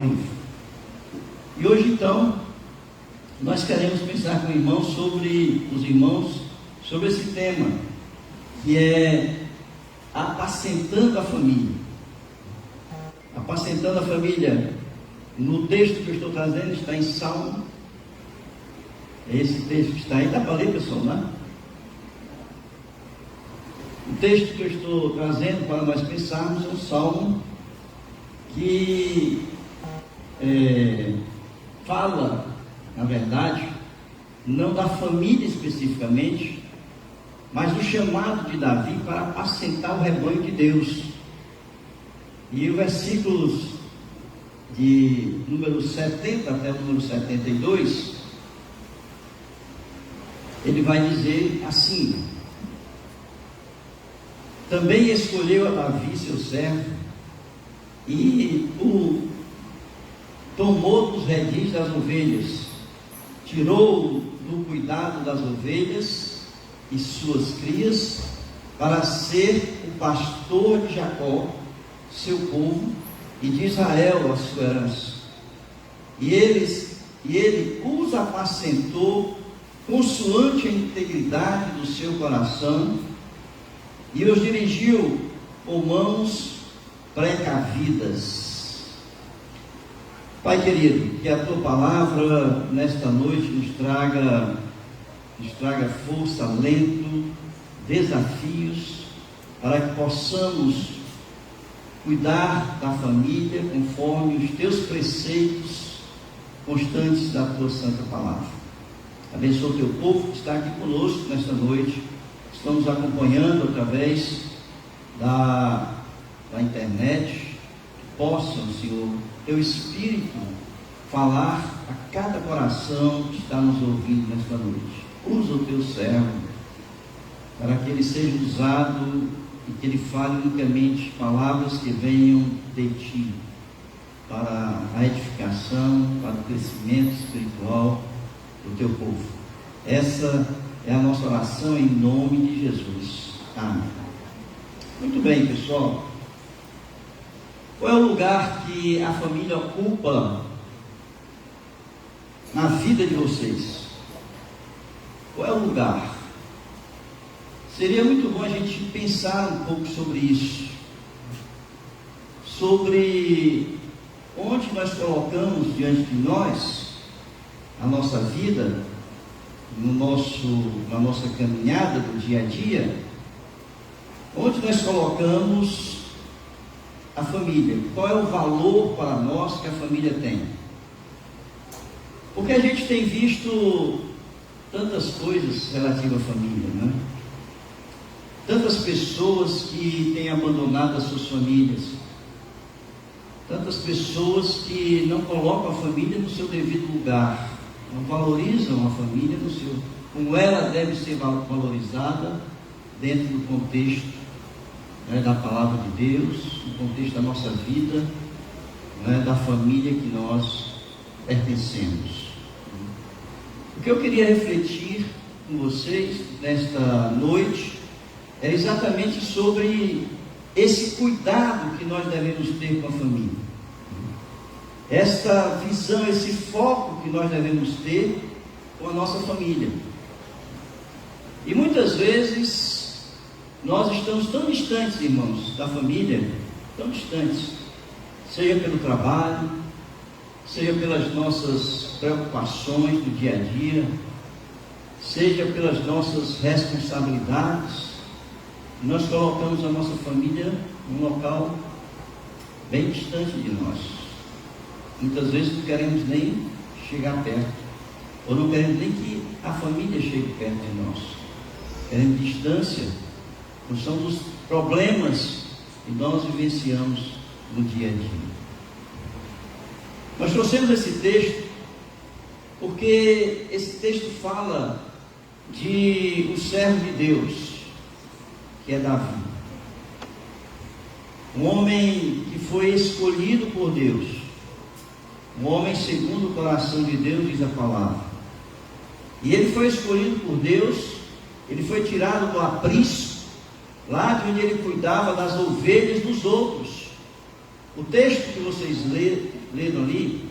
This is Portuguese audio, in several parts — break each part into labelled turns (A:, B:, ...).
A: E hoje então nós queremos pensar com os irmãos sobre esse tema, que é apacentando a família. Apacentando a família. No texto que eu estou trazendo está em Salmo. É esse texto que está aí, dá para ler, pessoal, né? O texto que eu estou trazendo para nós pensarmos é um Salmo que fala, na verdade, não da família especificamente, mas do chamado de Davi para apacentar o rebanho de Deus. E os versículos de número 70 até o número 72, ele vai dizer assim: também escolheu a Davi, seu servo, e o tomou dos redis das ovelhas, tirou do cuidado das ovelhas e suas crias, para ser o pastor de Jacó, seu povo, e de Israel, a sua herança. E ele os apacentou consoante a integridade do seu coração, e os dirigiu com mãos precavidas. Pai querido, que a tua palavra nesta noite nos traga força, alento, desafios, para que possamos cuidar da família conforme os teus preceitos constantes da tua santa palavra. Abençoa o teu povo que está aqui conosco nesta noite. Estamos acompanhando através da internet. Possam, Senhor, teu Espírito falar a cada coração que está nos ouvindo nesta noite. Usa o teu servo para que ele seja usado e que ele fale unicamente palavras que venham de ti, para a edificação, para o crescimento espiritual do teu povo. Essa é a nossa oração em nome de Jesus. Amém. Muito bem, pessoal. Qual é o lugar que a família ocupa na vida de vocês? Qual é o lugar? Seria muito bom a gente pensar um pouco sobre isso, sobre onde nós colocamos diante de nós a nossa vida, na nossa caminhada do dia a dia, onde nós colocamos a família. Qual é o valor para nós que a família tem? Porque a gente tem visto tantas coisas relativas à família, né? Tantas pessoas que têm abandonado as suas famílias, tantas pessoas que não colocam a família no seu devido lugar, não valorizam a família como ela deve ser valorizada dentro do contexto, né, da palavra de Deus, no contexto da nossa vida, né, da família que nós pertencemos. O que eu queria refletir com vocês nesta noite é exatamente sobre esse cuidado que nós devemos ter com a família, esta visão, esse foco que nós devemos ter com a nossa família. E muitas vezes nós estamos tão distantes, irmãos, da família, tão distantes, seja pelo trabalho, seja pelas nossas preocupações do dia a dia, seja pelas nossas responsabilidades. Nós colocamos a nossa família num local bem distante de nós. Muitas vezes não queremos nem chegar perto, ou não queremos nem que a família chegue perto de nós. Queremos distância, por função dos problemas que nós vivenciamos no dia a dia. Nós trouxemos esse texto porque esse texto fala de um servo de Deus, que é Davi, um homem que foi escolhido por Deus, um homem segundo o coração de Deus, diz a palavra. E ele foi escolhido por Deus, ele foi tirado do aprisco, lá de onde ele cuidava das ovelhas dos outros. O texto que vocês leram ali,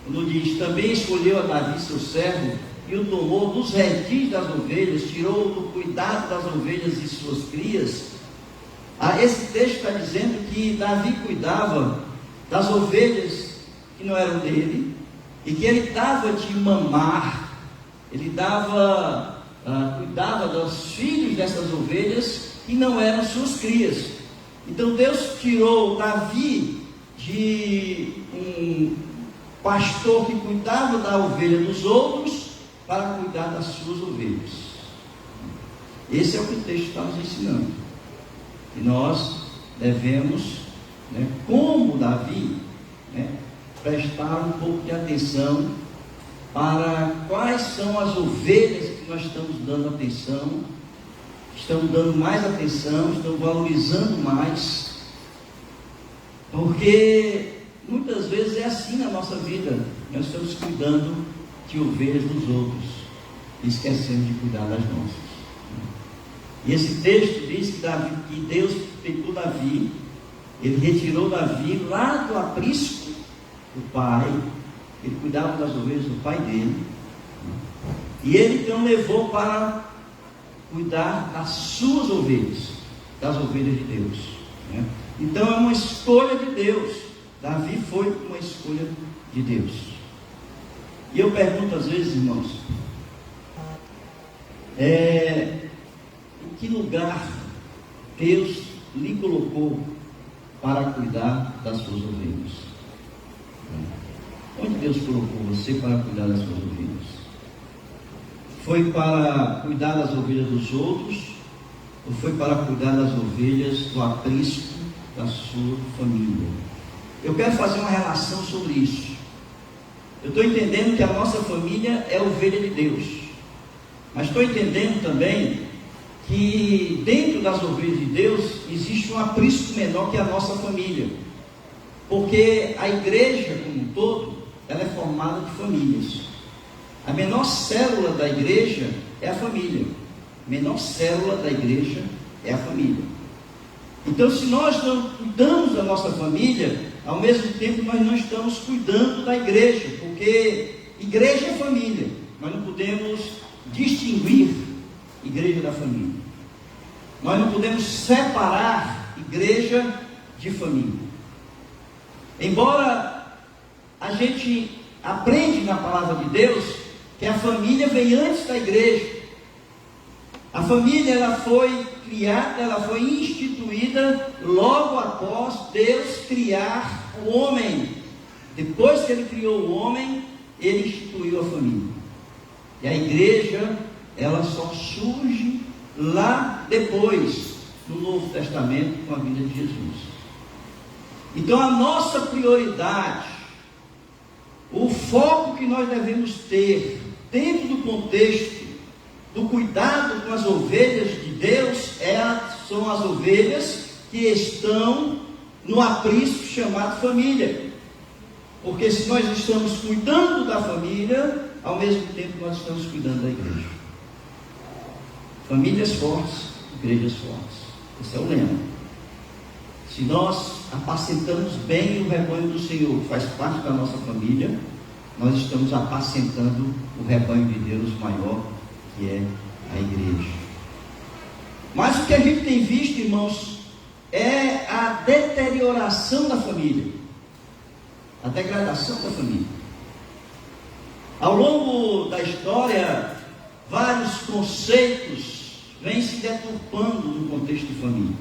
A: quando diz: também escolheu a Davi seu servo, e o tomou dos redis das ovelhas, tirou do cuidado das ovelhas e suas crias. Esse texto está dizendo que Davi cuidava das ovelhas que não eram dele, e que ele dava de mamar, ele cuidava dos filhos dessas ovelhas que não eram suas crias. Então Deus tirou Davi de um pastor que cuidava da ovelha dos outros para cuidar das suas ovelhas. Esse é o que o texto está nos ensinando. E nós devemos, como Davi, prestar um pouco de atenção para quais são as ovelhas que nós estamos dando atenção, estamos dando mais atenção, estamos valorizando mais, porque muitas vezes é assim na nossa vida. Nós estamos cuidando de ovelhas dos outros e esquecendo de cuidar das nossas. E esse texto diz que Deus pegou Davi, ele retirou Davi lá do aprisco do pai, ele cuidava das ovelhas do pai dele, e ele então levou para cuidar das suas ovelhas, das ovelhas de Deus. Então é uma escolha de Deus. Davi foi uma escolha de Deus. E eu pergunto às vezes, irmãos, em que lugar Deus lhe colocou para cuidar das suas ovelhas? Onde Deus colocou você para cuidar das suas ovelhas? Foi para cuidar das ovelhas dos outros? Ou foi para cuidar das ovelhas do aprisco da sua família? Eu quero fazer uma relação sobre isso. Eu estou entendendo que a nossa família é a ovelha de Deus, mas estou entendendo também que dentro das ovelhas de Deus existe um aprisco menor que a nossa família, porque a igreja como um todo, ela é formada de famílias. A menor célula da igreja é a família. A menor célula da igreja é a família. Então, se nós não cuidamos da nossa família, ao mesmo tempo nós não estamos cuidando da igreja, porque igreja é família. Nós não podemos distinguir igreja da família. Nós não podemos separar igreja de família. Embora a gente aprende na palavra de Deus que a família vem antes da igreja. A família, ela foi criada, ela foi instituída logo após Deus criar o homem. Depois que ele criou o homem, ele instituiu a família. E a igreja, ela só surge lá depois, no Novo Testamento, com a vinda de Jesus. Então a nossa prioridade, o foco que nós devemos ter dentro do contexto do cuidado com as ovelhas de Deus são as ovelhas que estão no aprisco chamado família. Porque se nós estamos cuidando da família, ao mesmo tempo nós estamos cuidando da igreja. Famílias fortes, igrejas fortes. Esse é o lema. Se nós apacentamos bem o rebanho do Senhor, que faz parte da nossa família, nós estamos apacentando o rebanho de Deus maior, que é a igreja. Mas o que a gente tem visto, irmãos, é a deterioração da família, a degradação da família. Ao longo da história, vários conceitos vêm se deturpando no contexto de família.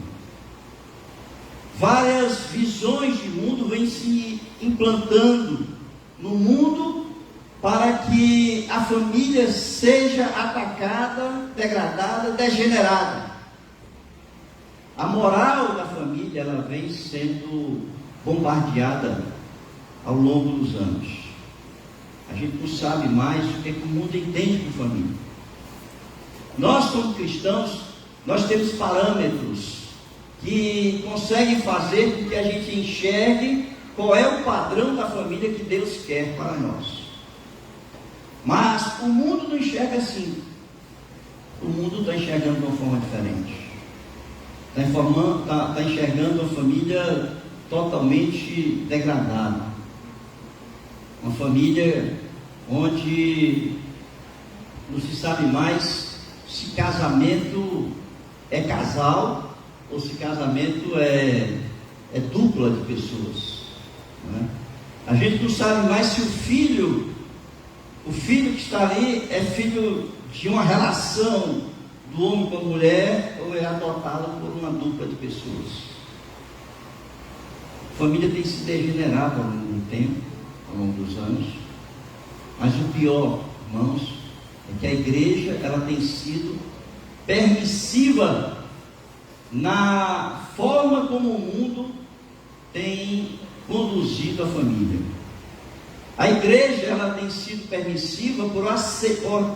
A: Várias visões de mundo vêm se implantando no mundo para que a família seja atacada, degradada, degenerada. A moral da família, ela vem sendo bombardeada ao longo dos anos. A gente não sabe mais o que o mundo entende de família. Nós, como cristãos, nós temos parâmetros que conseguem fazer com que a gente enxergue qual é o padrão da família que Deus quer para nós. Mas o mundo não enxerga assim. O mundo está enxergando de uma forma diferente. Está enxergando a família totalmente degradada. Uma família onde não se sabe mais se casamento é casal ou se casamento é dupla de pessoas, né? A gente não sabe mais se o filho que está ali é filho de uma relação do homem com a mulher ou é adotado por uma dupla de pessoas. A família tem se degenerado ao longo do tempo, ao longo dos anos, mas o pior, irmãos, é que a igreja ela tem sido permissiva na forma como o mundo tem conduzido a família. A igreja ela tem sido permissiva por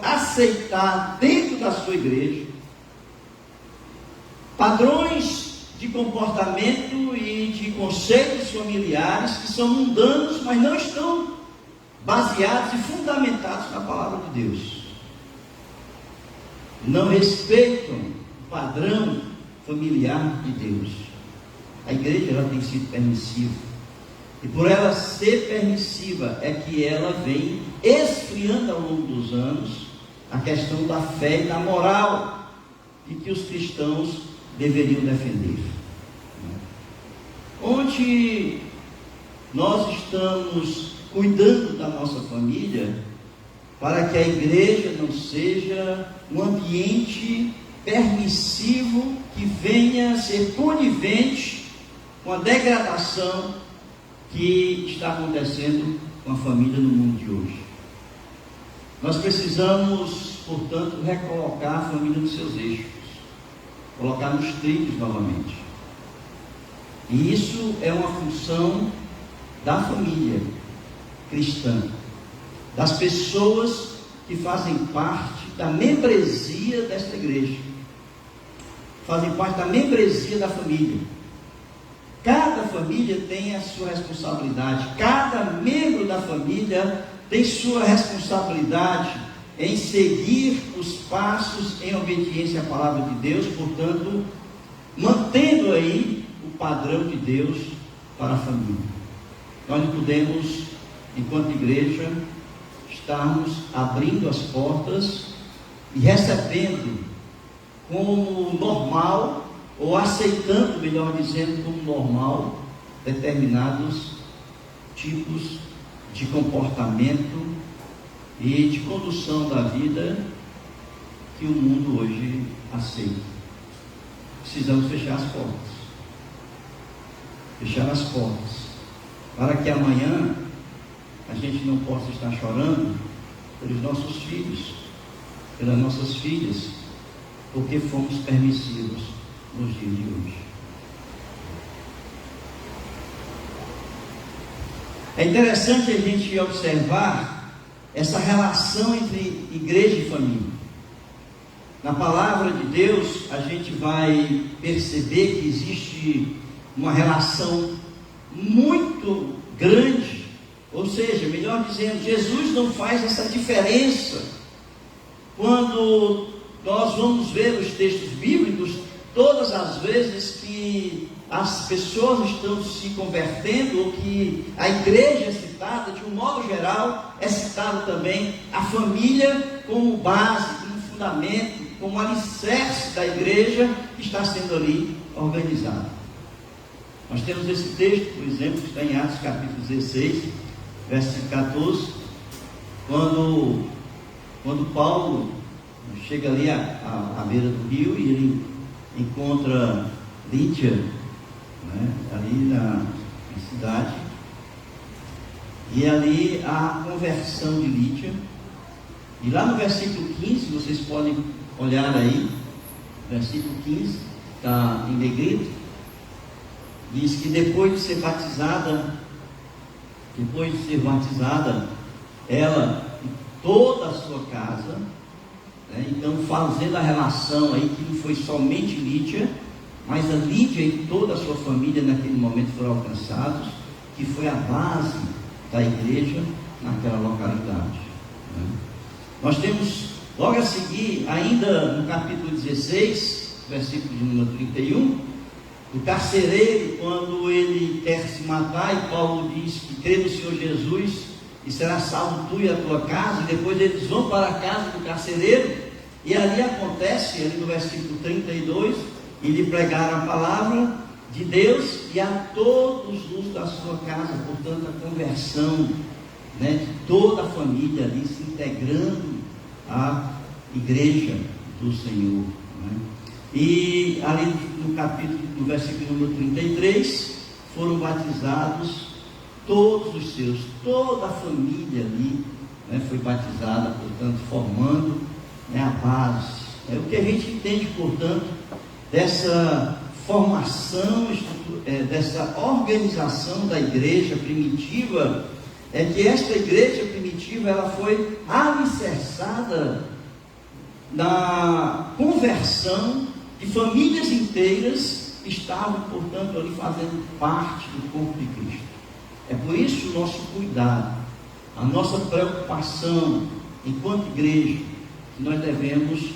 A: aceitar dentro da sua igreja padrões de comportamento e de conceitos familiares que são mundanos, mas não estão baseados e fundamentados na palavra de Deus. Não respeitam o padrão familiar de Deus. A igreja ela tem sido permissiva. E por ela ser permissiva é que ela vem esfriando ao longo dos anos a questão da fé e da moral e que os cristãos deveriam defender. Onde nós estamos cuidando da nossa família para que a igreja não seja um ambiente permissivo que venha a ser conivente com a degradação que está acontecendo com a família no mundo de hoje. Nós precisamos, portanto, recolocar a família nos seus eixos, colocar nos trilhos novamente. E isso é uma função da família cristã, das pessoas que fazem parte da membresia desta igreja, fazem parte da membresia da família. Cada família tem a sua responsabilidade, cada membro da família tem sua responsabilidade em seguir os passos em obediência à palavra de Deus, portanto, mantendo aí o padrão de Deus para a família. Nós não podemos, enquanto igreja, estarmos abrindo as portas e recebendo como normal, ou aceitando, melhor dizendo, como normal, determinados tipos de comportamento e de condução da vida que o mundo hoje aceita. Precisamos fechar as portas. Fechar as portas, para que amanhã a gente não possa estar chorando pelos nossos filhos, pelas nossas filhas, porque fomos permissivos nos dias de hoje. É interessante a gente observar essa relação entre igreja e família. Na palavra de Deus, a gente vai perceber que existe uma relação muito grande, ou seja, melhor dizendo, Jesus não faz essa diferença. Quando nós vamos ver os textos bíblicos, todas as vezes que as pessoas estão se convertendo, ou que a igreja é citada, de um modo geral, é citado também a família como base, como fundamento, como alicerce da igreja que está sendo ali organizada. Nós temos esse texto, por exemplo, que está em Atos capítulo 16, versículo 14, quando Paulo chega ali à beira do rio e ele encontra Lídia, né, ali na cidade, e ali a conversão de Lídia. E lá no versículo 15, vocês podem olhar aí, versículo 15, está em negrito, diz que depois de ser batizada, ela e toda a sua casa, né, então fazendo a relação aí que não foi somente Lídia, mas a Lídia e toda a sua família naquele momento foram alcançados, que foi a base da igreja naquela localidade, né? Nós temos logo a seguir, ainda no capítulo 16, versículo de número 31, o carcereiro, quando ele quer se matar, e Paulo diz que crê no Senhor Jesus e será salvo tu e a tua casa. E depois eles vão para a casa do carcereiro, e ali acontece, ali no versículo 32, e lhe pregaram a palavra de Deus e a todos os da sua casa. Portanto, a conversão, né, de toda a família ali se integrando à igreja do Senhor, né? E ali no capítulo, no versículo número 33, foram batizados todos os seus, toda a família ali, né, foi batizada, portanto, formando, né, a base. É o que a gente entende, portanto, dessa formação, dessa organização da igreja primitiva, é que esta igreja primitiva, ela foi alicerçada na conversão de famílias inteiras que estavam, portanto, ali fazendo parte do corpo de Cristo. É por isso o nosso cuidado, a nossa preocupação enquanto igreja, que nós devemos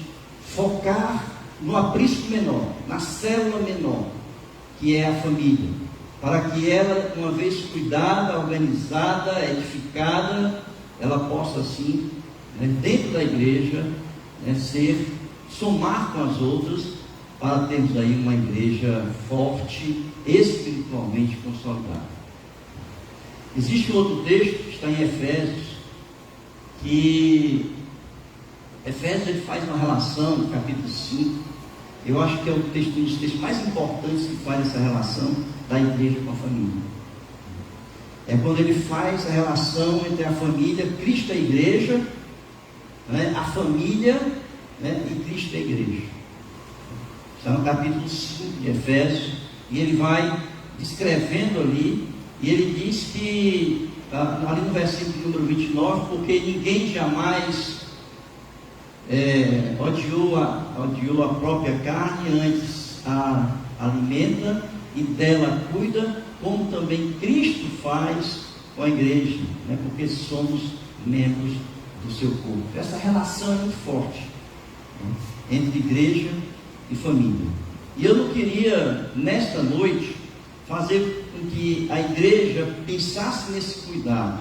A: focar no aprisco menor, na célula menor, que é a família, para que ela, uma vez cuidada, organizada, edificada, ela possa assim, né, dentro da igreja, né, somar com as outras, para termos aí uma igreja forte, espiritualmente consolidada. Existe um outro texto que está em Efésios, que Efésios ele faz uma relação, no capítulo 5, eu acho que é um dos textos mais importantes que faz essa relação da igreja com a família. É quando ele faz a relação entre a família, Cristo e a igreja, né, a família, né, e Cristo e a igreja. Está no capítulo 5 de Efésios, e ele vai descrevendo ali, e ele diz que, ali no versículo número 29, porque ninguém jamais odiou a própria carne, antes a alimenta e dela cuida, como também Cristo faz com a igreja, né, porque somos membros do seu corpo. Essa relação é muito forte, né, entre igreja e família. E eu não queria, nesta noite, fazer com que a igreja pensasse nesse cuidado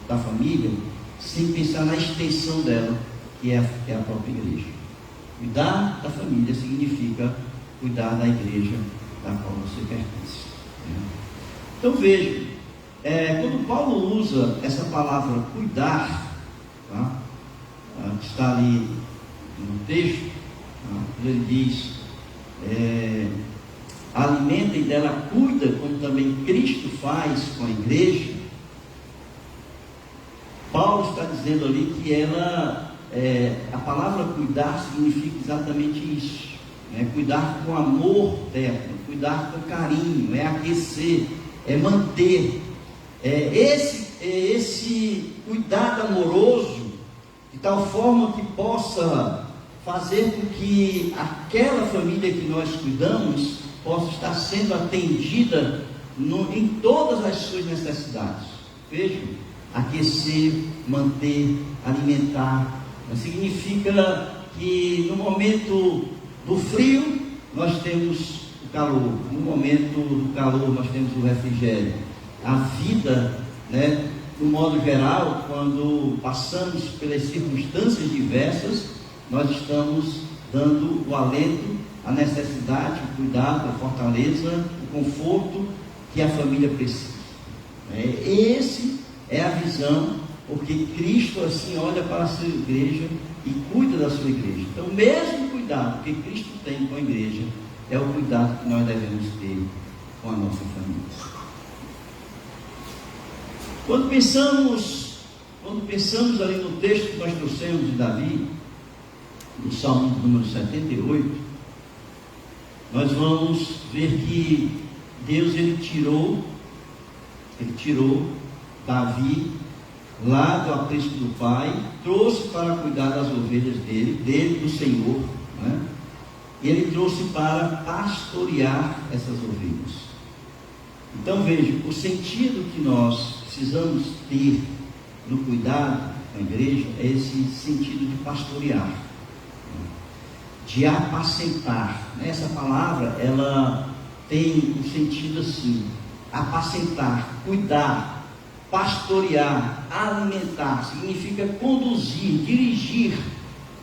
A: da família, sem pensar na extensão dela, que é a própria igreja. Cuidar da família significa cuidar da igreja da qual você pertence, né? Então veja, quando Paulo usa essa palavra cuidar, tá? Que está ali no texto, tá? Ele diz, alimenta e dela cuida, como também Cristo faz com a igreja. Paulo está dizendo ali que a palavra cuidar significa exatamente isso, né? Cuidar com amor terno, cuidar com carinho, é aquecer, é manter, esse cuidado amoroso, de tal forma que possa fazer com que aquela família que nós cuidamos possa estar sendo atendida em todas as suas necessidades. Vejam, aquecer, manter, alimentar, significa que no momento do frio nós temos o calor, no momento do calor nós temos o refrigério. A vida, né, no modo geral, quando passamos pelas circunstâncias diversas, nós estamos dando o alento, a necessidade, o cuidado, a fortaleza, o conforto que a família precisa. Esse é a visão, porque Cristo assim olha para a sua igreja e cuida da sua igreja. Então, o mesmo cuidado que Cristo tem com a igreja é o cuidado que nós devemos ter com a nossa família. Quando pensamos ali no texto que nós trouxemos de Davi, no Salmo número 78, nós vamos ver que Deus ele tirou Davi lá do aprisco do pai, trouxe para cuidar das ovelhas dele do Senhor, né? E ele trouxe para pastorear essas ovelhas. Então veja, o sentido que nós precisamos ter no cuidado com a igreja é esse sentido de pastorear, de apacentar. Essa palavra, ela tem um sentido assim, apacentar, cuidar, pastorear, alimentar, significa conduzir, dirigir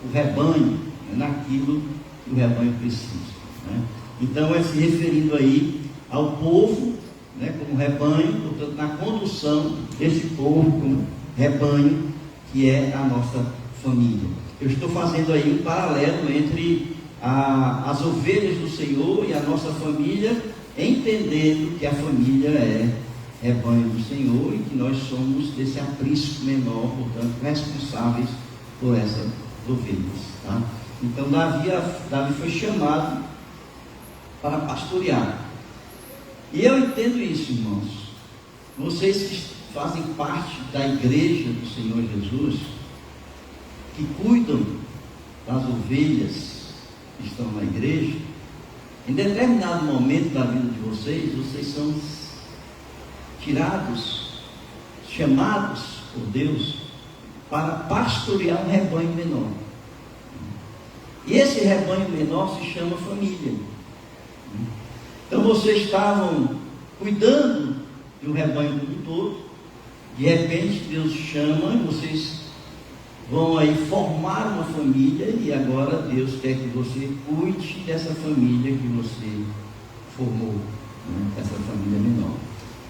A: o rebanho naquilo que o rebanho precisa, né? Então é se referindo aí ao povo, né, como rebanho, portanto na condução desse povo como rebanho, que é a nossa família. Eu estou fazendo aí um paralelo entre as ovelhas do Senhor e a nossa família, entendendo que a família é rebanho do Senhor e que nós somos desse aprisco menor, portanto responsáveis por essas ovelhas, tá? Então Davi foi chamado para pastorear. E eu entendo isso, irmãos. Vocês que fazem parte da igreja do Senhor Jesus, que cuidam das ovelhas que estão na igreja, em determinado momento da vida de vocês são tirados, chamados por Deus para pastorear um rebanho menor. E esse rebanho menor se chama família. Então vocês estavam cuidando de um rebanho como todo, de repente Deus chama e vocês vão aí formar uma família, e agora Deus quer que você cuide dessa família que você formou, né? Essa família menor.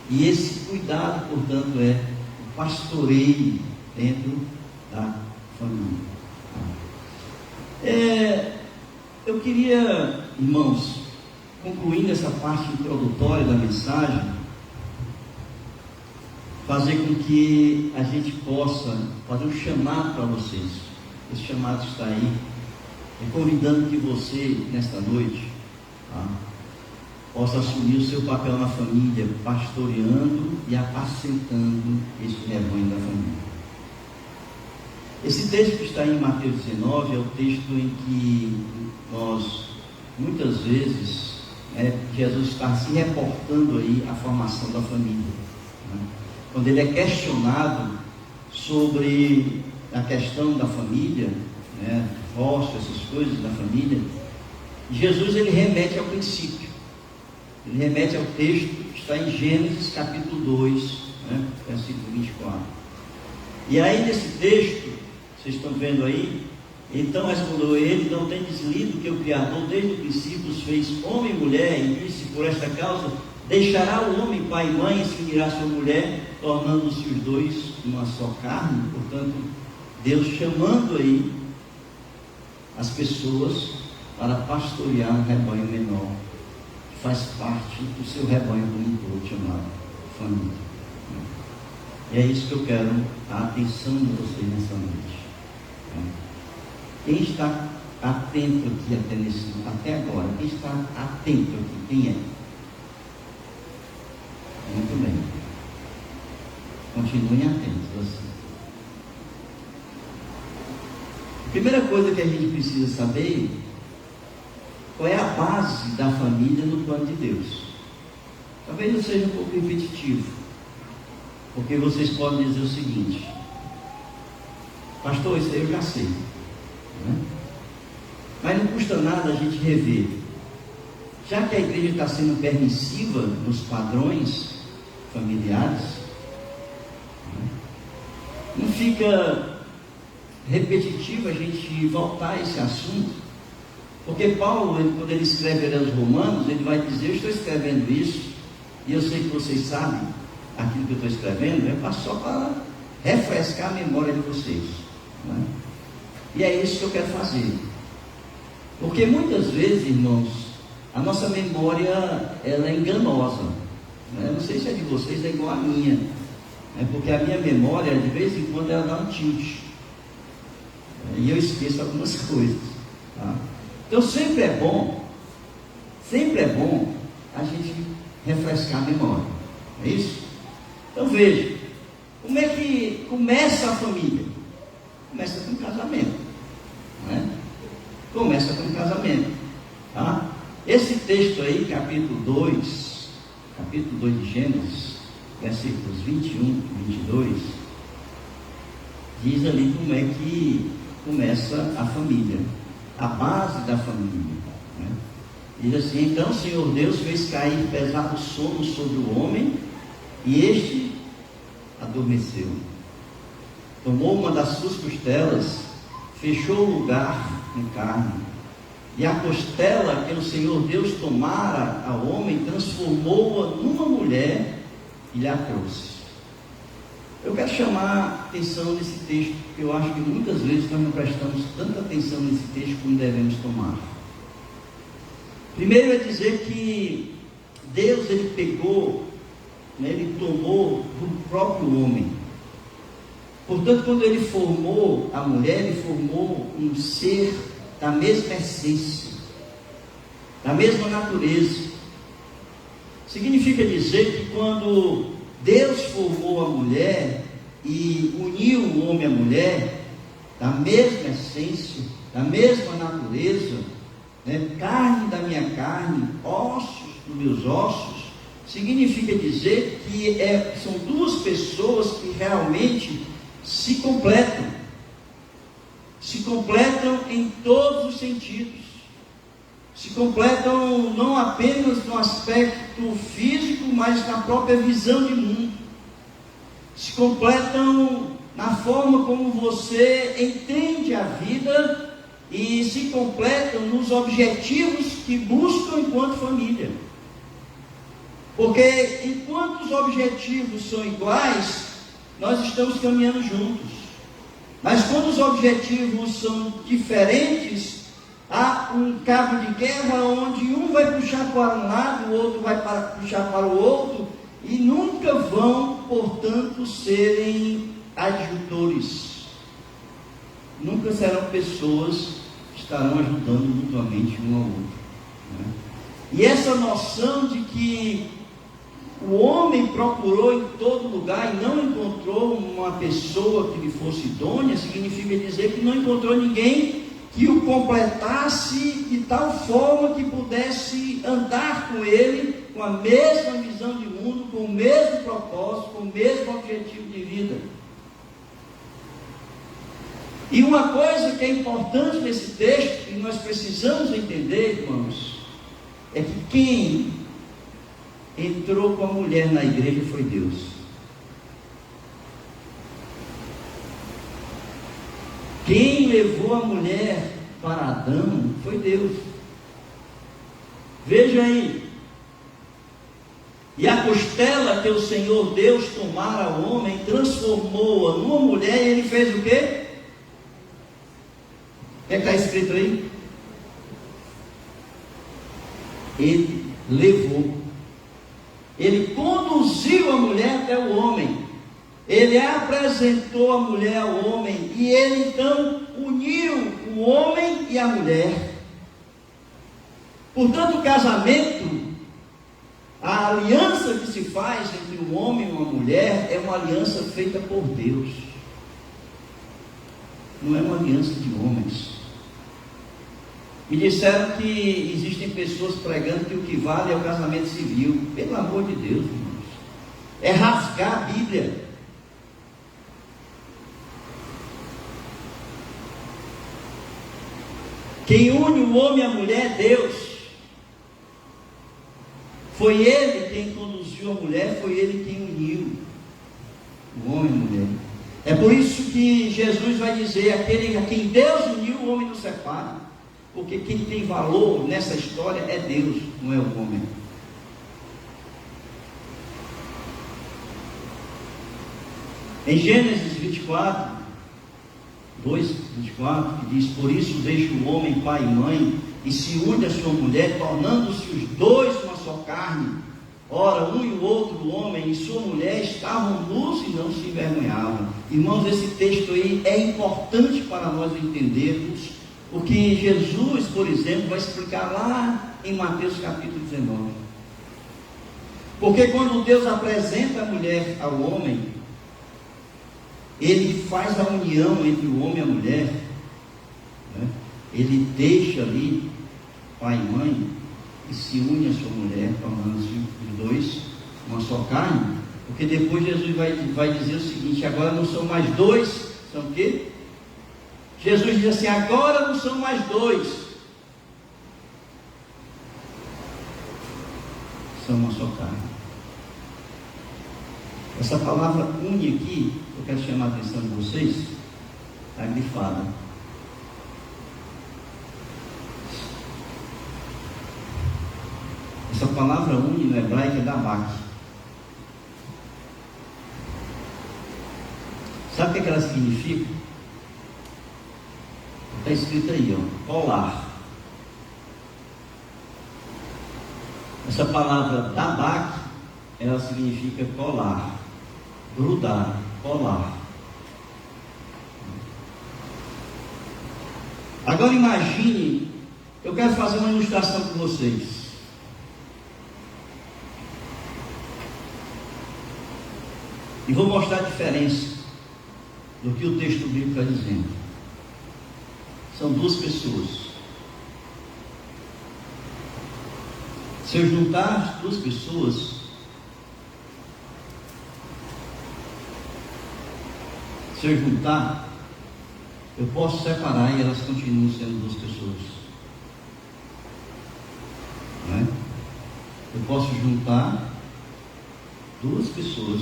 A: E esse cuidado, portanto, é o pastoreio dentro da família. Eu queria, irmãos, concluindo essa parte introdutória da mensagem, fazer com que a gente possa fazer um chamado para vocês. Esse chamado está aí, convidando que você, nesta noite, tá, possa assumir o seu papel na família, pastoreando e apacentando esse rebanho da família. Esse texto que está em Mateus 19 é o texto em que nós, muitas vezes, Jesus está se reportando aí a formação da família, né? Quando ele é questionado sobre a questão da família, né, divórcio, essas coisas da família, Jesus ele remete ao princípio, ele remete ao texto que está em Gênesis capítulo 2, né, versículo 24. E aí nesse texto, vocês estão vendo aí, então respondeu ele: não tendes lido que o Criador desde o princípio os fez homem e mulher, e disse: por esta causa deixará o homem pai e mãe e se unirá à sua mulher, tornando-se os dois uma só carne. Portanto, Deus chamando aí as pessoas para pastorear um rebanho menor, que faz parte do seu rebanho como um todo, chamado família. E é isso que eu quero a atenção de vocês nessa noite. Quem está atento aqui até agora? Quem está atento aqui? Quem é? Muito bem. Continuem atentos assim. A primeira coisa que a gente precisa saber, qual é a base da família no plano de Deus. Talvez eu seja um pouco repetitivo, porque vocês podem dizer o seguinte: pastor, isso aí eu já sei, né? Mas não custa nada a gente rever. Já que a igreja está sendo permissiva nos padrões familiares, né, não fica repetitivo a gente voltar a esse assunto, porque Paulo, quando ele escreve aos Romanos, ele vai dizer: eu estou escrevendo isso, e eu sei que vocês sabem aquilo que eu estou escrevendo, é só para refrescar a memória de vocês, né? E é isso que eu quero fazer, porque muitas vezes, irmãos, a nossa memória ela é enganosa, né? Não sei se é de vocês, é igual a minha, né? Porque a minha memória, de vez em quando, ela dá um tilt, e eu esqueço algumas coisas, tá? Então sempre é bom a gente refrescar a memória, é isso? Então veja, como é que começa a família? Começa com casamento, né? Começa com casamento, tá? Esse texto aí, capítulo 2 de Gênesis, versículos 21 e 22, diz ali como é que começa a família, a base da família, né? Diz assim: então o Senhor Deus fez cair pesado sono sobre o homem, e este adormeceu. Tomou uma das suas costelas, fechou o lugar com carne, e a costela que o Senhor Deus tomara ao homem, transformou-a numa mulher e lhe a trouxe. Eu quero chamar a atenção nesse texto, porque eu acho que muitas vezes nós não prestamos tanta atenção nesse texto como devemos tomar. Primeiro é dizer que Deus, ele pegou, ele tomou do próprio homem. Portanto, quando ele formou a mulher, ele formou um ser da mesma essência, da mesma natureza. Significa dizer que quando Deus formou a mulher e uniu o homem à mulher, da mesma essência, da mesma natureza, carne da minha carne, ossos dos meus ossos, significa dizer que são duas pessoas que realmente se completam em todos os sentidos, se completam não apenas no aspecto físico, mas na própria visão de mundo, se completam na forma como você entende a vida e se completam nos objetivos que buscam enquanto família. Porque enquanto os objetivos são iguais, nós estamos caminhando juntos. Mas quando os objetivos são diferentes, há um cabo de guerra onde um vai puxar para um lado, o outro vai puxar para o outro, e nunca vão, portanto, serem adjutores. Nunca serão pessoas que estarão ajudando mutuamente um ao outro. E essa noção de que o homem procurou em todo lugar e não encontrou uma pessoa que lhe fosse idônea, significa dizer que não encontrou ninguém que o completasse de tal forma que pudesse andar com ele, com a mesma visão de mundo, com o mesmo propósito, com o mesmo objetivo de vida. E uma coisa que é importante nesse texto, e nós precisamos entender, irmãos, é que quem entrou com a mulher na igreja foi Deus. Quem levou a mulher para Adão foi Deus. Veja aí. E a costela que o Senhor Deus tomara ao homem, transformou-a numa mulher, e ele fez o quê? O que está escrito aí? Ele levou. Ele conduziu a mulher até o homem. Ele apresentou a mulher ao homem. E ele então uniu o homem e a mulher. Portanto, o casamento, a aliança que se faz entre um homem e uma mulher, é uma aliança feita por Deus. Não é uma aliança de homens. Me disseram que existem pessoas pregando que o que vale é o casamento civil. Pelo amor de Deus, irmãos. É rasgar a Bíblia. Quem une o homem e a mulher é Deus. Foi Ele quem conduziu a mulher, foi Ele quem uniu o homem e a mulher. É por isso que Jesus vai dizer: aquele a quem Deus uniu, o homem não separa. Porque quem tem valor nessa história é Deus, não é o homem. Em Gênesis 24, 2:24, que diz: por isso deixa o homem pai e mãe, e se une a sua mulher, tornando-se os dois uma só carne. Ora, um e o outro, o homem e sua mulher, estavam nus e não se envergonhavam. Irmãos, esse texto aí é importante para nós entendermos o que Jesus, por exemplo, vai explicar lá em Mateus capítulo 19. Porque quando Deus apresenta a mulher ao homem, Ele faz a união entre o homem e a mulher, Ele deixa ali pai e mãe e se une a sua mulher, tornando-se os dois uma só carne. Porque depois Jesus vai dizer o seguinte: agora não são mais dois, são o quê? Jesus diz assim: agora não são mais dois, são uma só carne. Essa palavra une aqui, eu quero chamar a atenção de vocês, está grifada. Essa palavra une no hebraico é dabak. Sabe o que ela significa? Está escrito aí, ó, colar. Essa palavra dabak, ela significa colar, grudar, colar. Agora imagine, eu quero fazer uma ilustração com vocês. E vou mostrar a diferença do que o texto bíblico está dizendo. São duas pessoas. Se eu juntar as duas pessoas, eu posso separar e elas continuam sendo duas pessoas. Não é? Eu posso juntar duas pessoas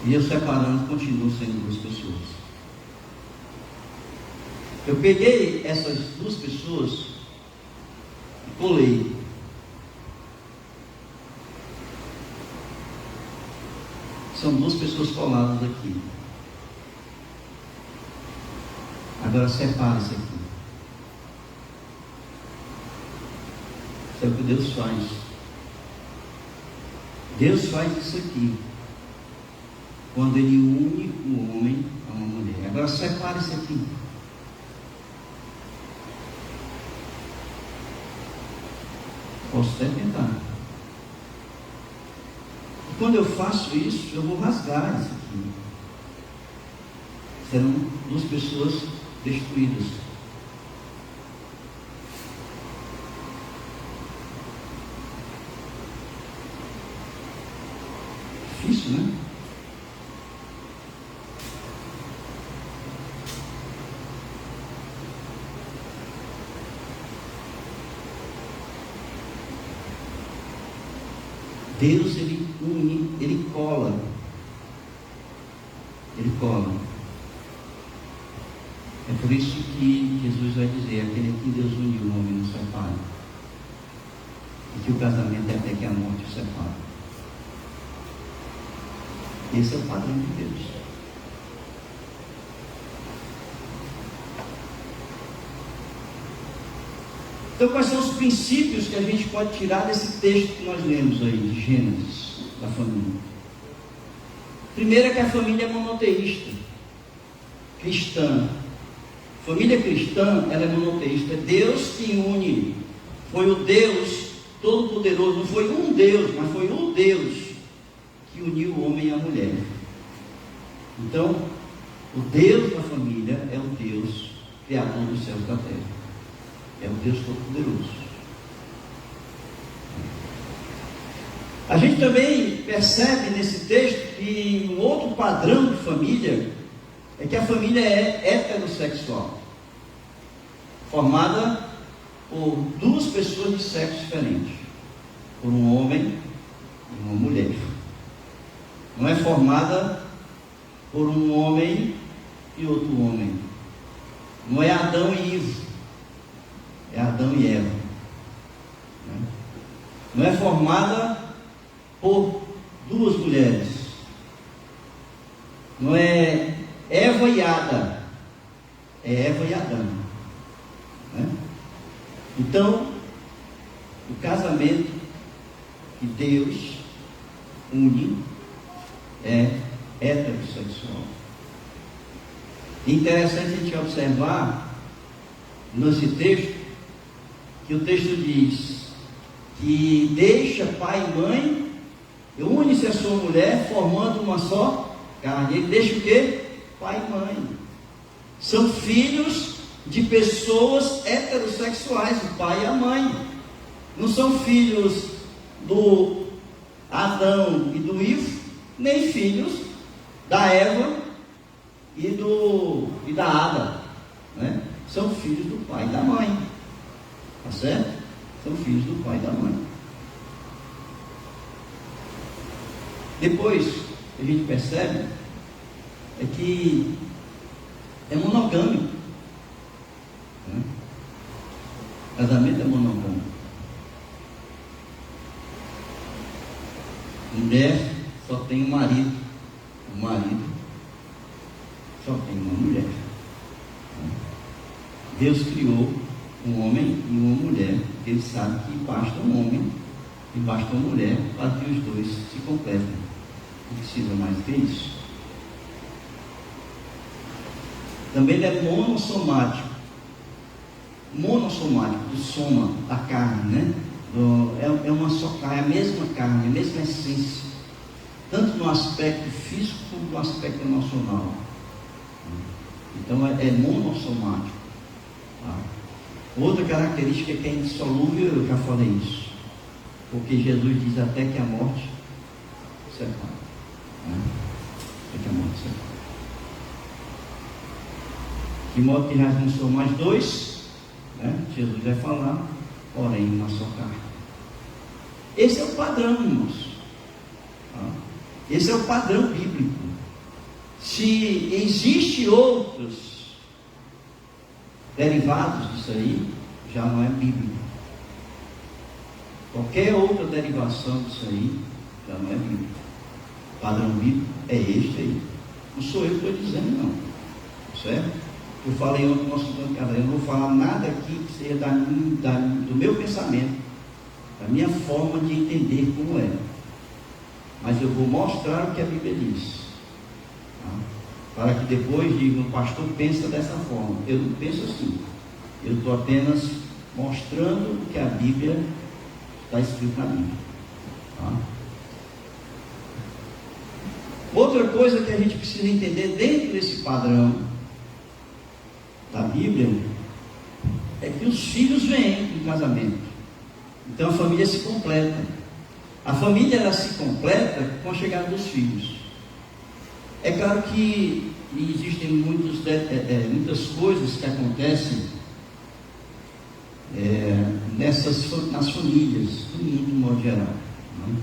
A: e eu separando continuo sendo duas pessoas. Eu peguei essas duas pessoas e colei. São duas pessoas coladas aqui. Agora separa isso aqui. Isso é o que Deus faz. Deus faz isso aqui quando Ele une o homem a uma mulher. Agora separa isso aqui. Posso até tentar. E quando eu faço isso, eu vou rasgar isso aqui. Serão duas pessoas destruídas. Difícil, né? Deus, Ele une, Ele cola. Ele cola. É por isso que Jesus vai dizer: aquele que Deus uniu, o homem não separa. E que o casamento é até que a morte o separa. Esse é o padrão de Deus. Então, quais são os princípios que a gente pode tirar desse texto que nós lemos aí, de Gênesis, da família? Primeiro é que a família é monoteísta, cristã. Família cristã, ela é monoteísta. É Deus que une. Foi o Deus Todo-Poderoso. Não foi um Deus, mas foi o Deus que uniu o homem e a mulher. Então, o Deus da família é o Deus Criador dos céus e da terra. É o Deus Todo-Poderoso. A gente também percebe nesse texto que um outro padrão de família é que a família é heterossexual, formada por duas pessoas de sexo diferente, por um homem e uma mulher. Não é formada por um homem e outro homem. Não é Adão e Eva. É Adão e Eva. Não é formada por duas mulheres. Não é Eva e Ada. É Eva e Adão. Então, o casamento que Deus une é heterossexual. Interessante a gente observar nesse texto que o texto diz que deixa pai e mãe, une-se a sua mulher, formando uma só carne. Ele deixa o quê? Pai e mãe. São filhos de pessoas heterossexuais, o pai e a mãe. Não são filhos do Adão e do Ivo, nem filhos da Eva e da Ada, né? São filhos do pai e da mãe. Tá certo? São filhos do pai e da mãe. Depois, a gente percebe é que é monogâmico. Né? Casamento é monogâmico. Mulher só tem um marido. O marido só tem uma mulher. Deus criou um homem e uma mulher, porque Ele sabe que basta um homem e basta uma mulher para que os dois se completem. Não precisa mais do que isso. Também ele é monossomático. Monossomático, do soma, da carne, né? É uma só carne, é a mesma carne, a mesma essência. Tanto no aspecto físico como no aspecto emocional. Então é monossomático. Tá? Outra característica que é indissolúvel, eu já falei isso. Porque Jesus diz até que a morte separa. Até que a morte separa. De modo que já não são mais dois, né? Jesus vai falar, porém uma só carne. Esse é o padrão, irmãos. Tá? Esse é o padrão bíblico. Se existe outros derivados disso aí, já não é bíblico. Qualquer outra derivação disso aí, já não é bíblico. O padrão bíblico é este aí. Não sou eu que estou dizendo, não. Certo? Eu falei ontem no nosso encontro, eu não vou falar nada aqui que seja do meu pensamento, da minha forma de entender como é. Mas eu vou mostrar o que a Bíblia diz. Tá? Para que depois digam, o pastor pensa dessa forma. Eu não penso assim. Eu estou apenas mostrando o que a Bíblia está escrito na Bíblia. Tá? Outra coisa que a gente precisa entender dentro desse padrão da Bíblia é que os filhos vêm do casamento. Então a família se completa. A família ela se completa com a chegada dos filhos. É claro que existem muitas coisas que acontecem nas famílias, no modo geral. Né?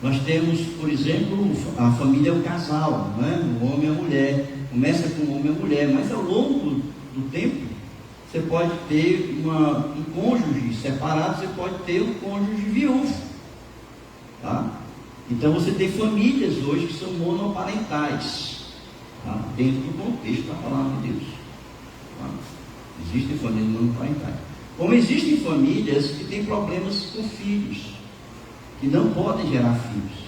A: Nós temos, por exemplo, a família é o casal, né? O homem e a mulher. Começa com o homem e a mulher, mas ao longo do tempo, você pode ter um cônjuge separado, você pode ter um cônjuge viúvo. Tá? Então você tem famílias hoje que são monoparentais, tá? Dentro do contexto da palavra de Deus. Tá? Existem famílias monoparentais. Como existem famílias que têm problemas com filhos, que não podem gerar filhos.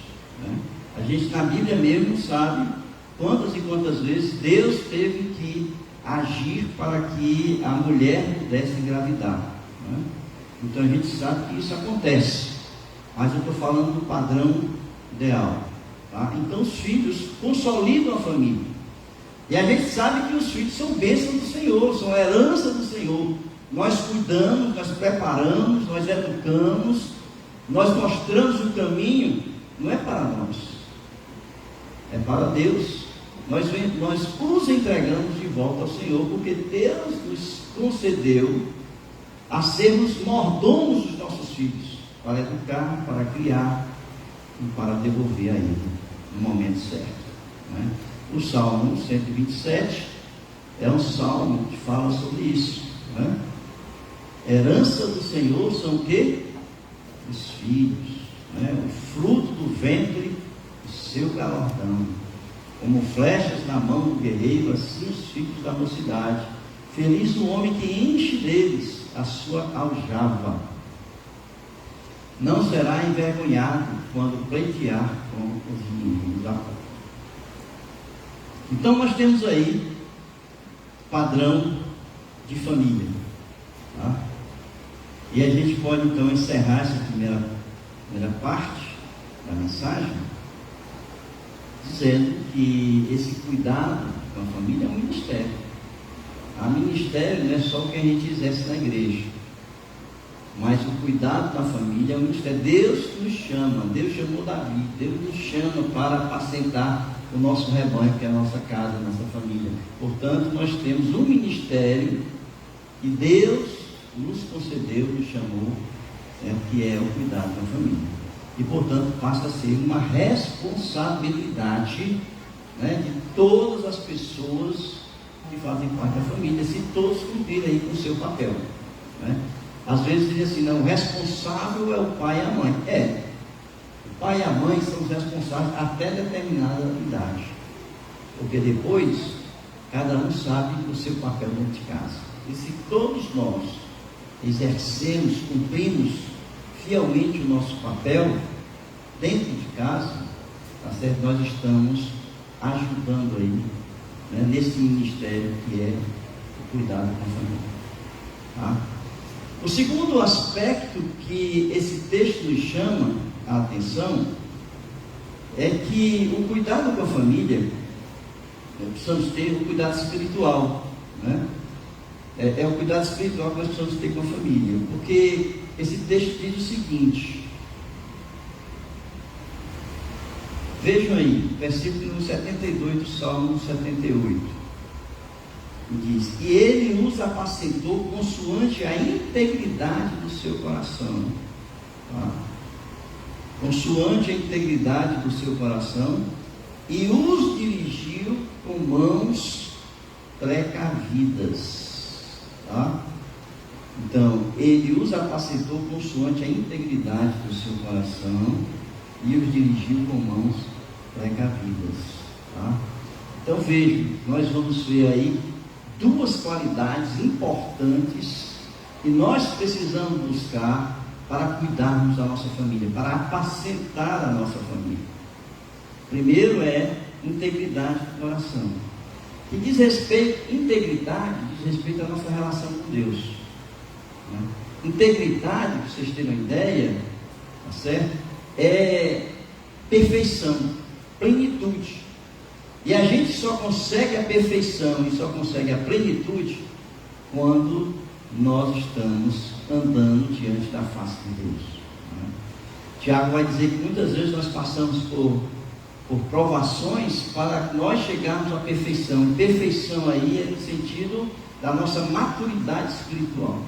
A: Né? A gente na Bíblia mesmo sabe quantas e quantas vezes Deus teve que agir para que a mulher pudesse engravidar. Né? Então a gente sabe que isso acontece, mas eu estou falando do padrão ideal. Tá? Então os filhos consolidam a família, e a gente sabe que os filhos são bênçãos do Senhor, são herança do Senhor. Nós cuidamos, nós preparamos, nós educamos, nós mostramos o caminho. Não é para nós, é para Deus. Nós os entregamos de volta ao Senhor, porque Deus nos concedeu a sermos mordomos dos nossos filhos, para educar, para criar e para devolver a Ele no momento certo. Né? O Salmo 127 é um salmo que fala sobre isso. Né? Herança do Senhor são o quê? Os filhos, né? O fruto do ventre, o seu galardão. Como flechas na mão do guerreiro, assim os filhos da mocidade. Feliz o homem que enche deles a sua aljava. Não será envergonhado quando pleitear com os inimigos da porta. Então nós temos aí padrão de família. Tá? E a gente pode então encerrar essa primeira parte da mensagem dizendo que esse cuidado com a família é um ministério. A ministério não é só o que a gente exerce na igreja, mas o cuidado da família é um ministério. Deus nos chama, Deus chamou Davi, Deus nos chama para apacentar o nosso rebanho, que é a nossa casa, a nossa família. Portanto, nós temos um ministério que Deus nos concedeu, nos chamou, que é o cuidado da família. E, portanto, passa a ser uma responsabilidade, né, de todas as pessoas que fazem parte da família, se todos cumprirem aí com o seu papel, né? Às vezes diz assim, não, o responsável é o pai e a mãe. O pai e a mãe são os responsáveis até determinada idade, porque depois cada um sabe o seu papel dentro de casa. E se todos nós exercemos, cumprimos fielmente o nosso papel dentro de casa, tá certo? Nós estamos ajudando aí, né, nesse ministério que é o cuidado com a família, tá? O segundo aspecto que esse texto nos chama a atenção é que o cuidado com a família, precisamos ter o cuidado espiritual, né? É o cuidado espiritual que nós precisamos ter com a família, porque esse texto diz o seguinte, vejam aí, versículo 72 do Salmo 78, diz, e ele os apacentou consoante a integridade do seu coração, tá? Consoante a integridade do seu coração, e os dirigiu com mãos precavidas, tá? Então, ele os apacentou consoante a integridade do seu coração, e os dirigiu com mãos precavidas, tá? Então, vejam, nós vamos ver aí duas qualidades importantes que nós precisamos buscar para cuidarmos da nossa família, para apacentar a nossa família. Primeiro é integridade do coração, que diz respeito, integridade diz respeito à nossa relação com Deus, né? Integridade, para vocês terem uma ideia, tá certo? É perfeição, plenitude. E a gente só consegue a perfeição e só consegue a plenitude quando nós estamos andando diante da face de Deus, né? Tiago vai dizer que muitas vezes nós passamos por provações para nós chegarmos à perfeição. E perfeição aí é no sentido da nossa maturidade espiritual.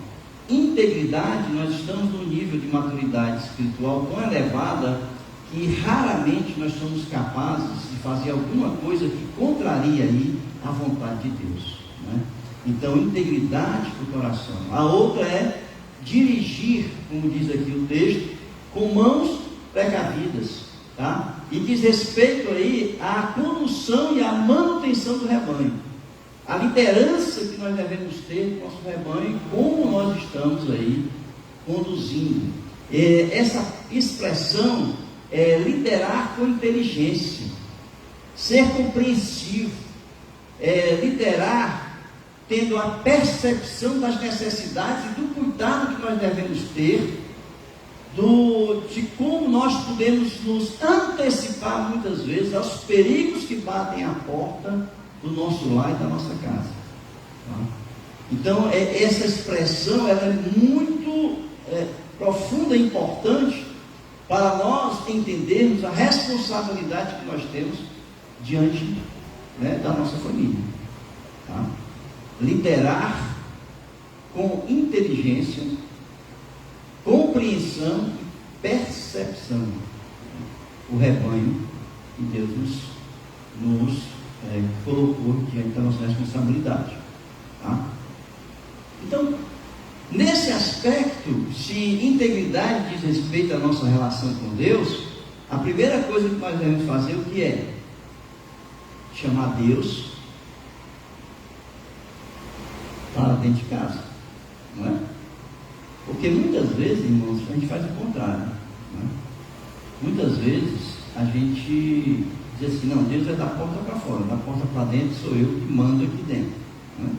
A: Integridade, nós estamos num nível de maturidade espiritual tão elevada que raramente nós somos capazes de fazer alguma coisa que contraria aí a vontade de Deus, né? Então, integridade do coração. A outra é dirigir, como diz aqui o texto, com mãos precavidas, tá? E diz respeito aí à condução e à manutenção do rebanho, a liderança que nós devemos ter no nosso rebanho, como nós estamos aí conduzindo. Essa expressão é liderar com inteligência, ser compreensivo, liderar tendo a percepção das necessidades e do cuidado que nós devemos ter, de como nós podemos nos antecipar muitas vezes aos perigos que batem à porta do nosso lar e da nossa casa, tá? Então, essa expressão ela é muito profunda e importante para nós entendermos a responsabilidade que nós temos diante, né, da nossa família, tá? Liderar com inteligência, compreensão e percepção o rebanho que Deus nos colocou diante da nossa responsabilidade, tá? Então, nesse aspecto, se integridade diz respeito à nossa relação com Deus, a primeira coisa que nós devemos fazer, o que é? Chamar Deus para dentro de casa, não é? Porque muitas vezes, irmãos, a gente faz o contrário, né? Muitas vezes a gente diz assim, não, Deus é da porta para fora, da porta para dentro sou eu que mando aqui dentro, né?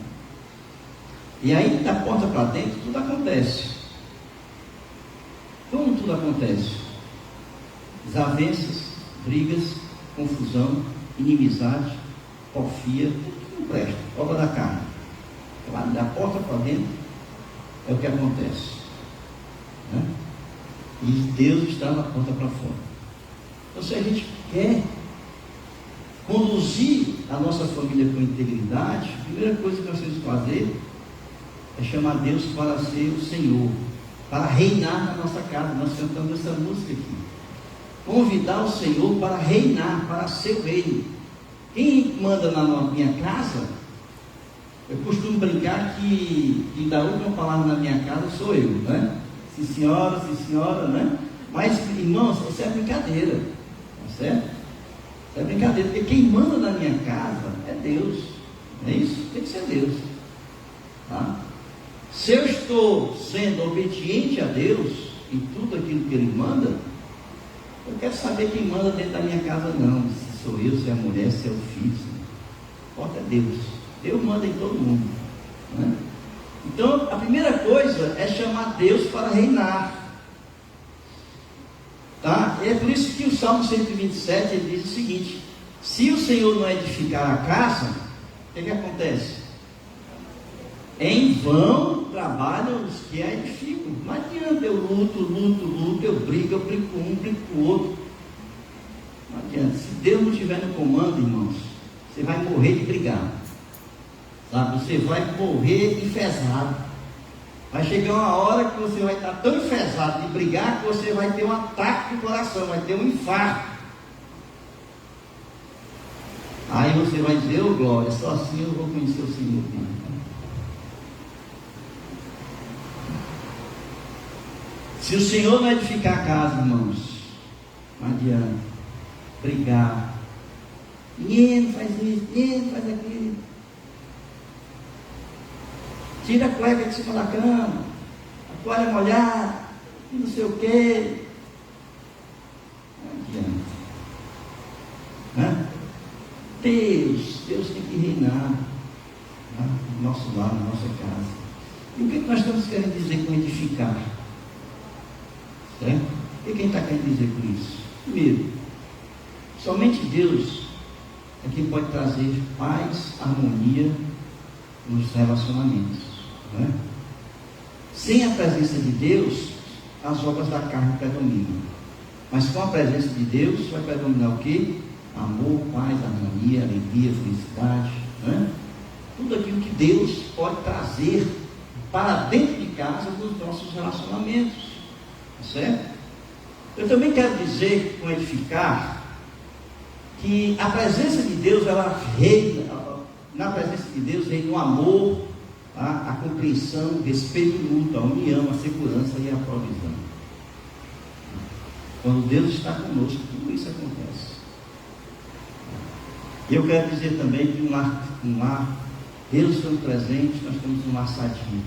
A: E aí da porta para dentro tudo acontece. Como tudo acontece? Desavenças, brigas, confusão, inimizade, porfia, tudo que não presta, obra da carne. Da porta para dentro é o que acontece, né? E Deus está na porta para fora. Então, se a gente quer conduzir a nossa família com integridade, a primeira coisa que nós temos que fazer é chamar Deus para ser o Senhor, para reinar na nossa casa. Nós cantamos essa música aqui. convidar o Senhor para reinar, para seu reino. Quem manda na minha casa, eu costumo brincar que da última palavra na minha casa sou eu, né? Sim senhora, né? Mas, irmãos, isso é brincadeira, tá certo? Isso é brincadeira, porque quem manda na minha casa é Deus, não é isso? Tem que ser Deus, tá? Se eu estou sendo obediente a Deus em tudo aquilo que Ele manda, eu quero saber quem manda dentro da minha casa não, se sou eu, se é a mulher, se é o filho, importa é Deus. Deus manda em todo mundo, né? Então a primeira coisa é chamar Deus para reinar, tá? É por isso que o Salmo 127 ele diz o seguinte: se o Senhor não edificar a casa, o que acontece? Em vão trabalham os que a edificam. Não adianta eu luto, eu brigo com um, brigo com o outro. Não adianta. Se Deus não estiver no comando, irmãos, você vai morrer de brigar, sabe? Você vai morrer enfesado. Vai chegar uma hora que você vai estar tão enfesado de brigar que você vai ter um ataque do coração, vai ter um infarto. Aí você vai dizer: ô glória, só assim eu vou conhecer o Senhor. Se o Senhor não edificar a casa, irmãos, não adianta brigar. Ninguém faz isso, ninguém faz aquilo. Tira a cueca de cima da cama, a toalha molhada, e não sei o quê. Não adianta, né? Deus tem que reinar, né? No nosso lar, na nossa casa. E o que nós estamos querendo dizer com edificar? Certo? O que a gente está querendo dizer com isso? Primeiro, somente Deus é quem pode trazer paz, harmonia nos relacionamentos, né? Sem a presença de Deus, as obras da carne predominam. Mas com a presença de Deus vai predominar o quê? Amor, paz, harmonia, alegria, felicidade, né? Tudo aquilo que Deus pode trazer para dentro de casa dos nossos relacionamentos. Certo? Eu também quero dizer, com edificar, que a presença de Deus, ela reina, na presença de Deus reina o amor, tá? A compreensão, o respeito mútuo, a união, a segurança e a provisão. Quando Deus está conosco, tudo isso acontece. E eu quero dizer também que um lar, Deus estando presente, nós temos um lar sadio.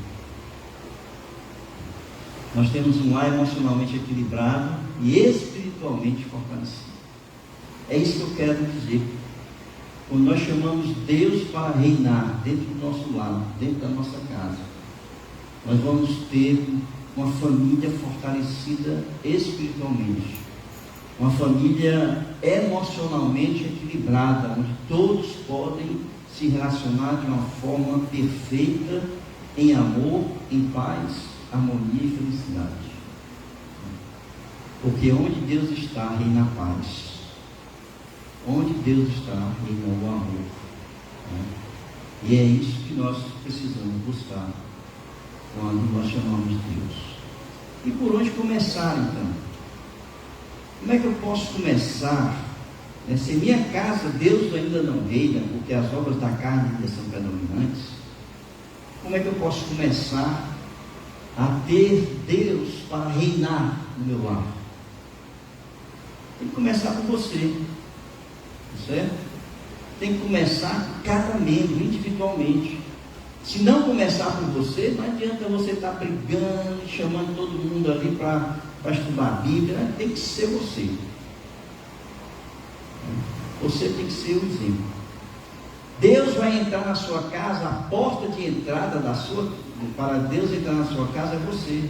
A: Nós temos um lar emocionalmente equilibrado e espiritualmente fortalecido. É isso que eu quero dizer. Quando nós chamamos Deus para reinar dentro do nosso lar, dentro da nossa casa, nós vamos ter uma família fortalecida espiritualmente, uma família emocionalmente equilibrada, onde todos podem se relacionar de uma forma perfeita, em amor, em paz, harmonia e felicidade. Porque onde Deus está, reina a paz. Onde Deus está, reina o amor, né? E é isso que nós precisamos buscar quando nós chamamos Deus. E por onde começar, então? Como é que eu posso começar? Se em minha casa Deus ainda não reina, porque as obras da carne ainda são predominantes, como é que eu posso começar a ter Deus para reinar no meu lar? Tem que começar com você, certo? Tem que começar com cada membro, individualmente. Se não começar por você, não adianta você estar brigando, chamando todo mundo ali para estudar a Bíblia. Tem que ser você. Você tem que ser o exemplo. Deus vai entrar na sua casa, a porta de entrada para Deus entrar na sua casa é você.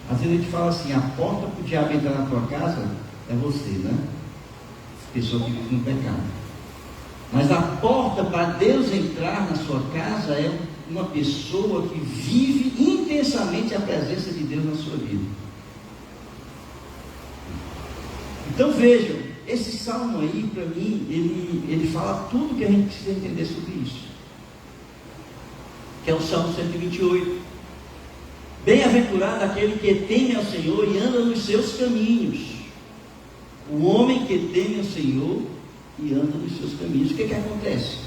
A: Às vezes a gente fala assim: a porta para o diabo entrar na tua casa é você, né? Pessoa que vive no pecado. Mas a porta para Deus entrar na sua casa é uma pessoa que vive intensamente a presença de Deus na sua vida. Então vejam, esse salmo aí, para mim, ele fala tudo que a gente precisa entender sobre isso. Que é o Salmo 128. Bem-aventurado aquele que teme ao Senhor e anda nos seus caminhos. o homem que teme o Senhor e anda nos seus caminhos. O que acontece?